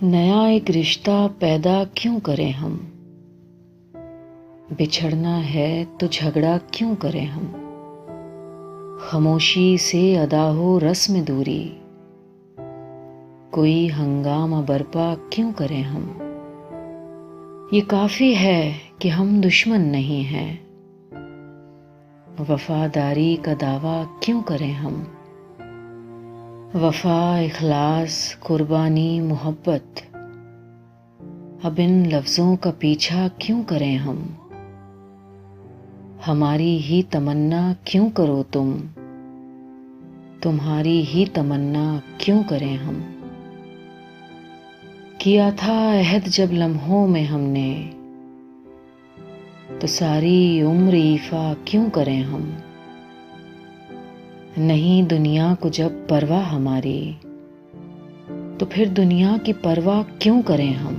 नया एक रिश्ता पैदा क्यों करें हम। बिछड़ना है तो झगड़ा क्यों करें हम। खामोशी से अदा हो रस्म दूरी, कोई हंगामा बरपा क्यों करें हम। ये काफी है कि हम दुश्मन नहीं हैं, वफादारी का दावा क्यों करें हम। वफा, इखलास, कुर्बानी, मोहब्बत, अब इन लफ्ज़ों का पीछा क्यों करें हम। हमारी ही तमन्ना क्यों करो तुम, तुम्हारी ही तमन्ना क्यों करें हम। किया था अहद जब लम्हों में हमने, तो सारी उम्र ईफा क्यों करें हम। नहीं दुनिया को जब परवाह हमारी, तो फिर दुनिया की परवाह क्यों करें हम।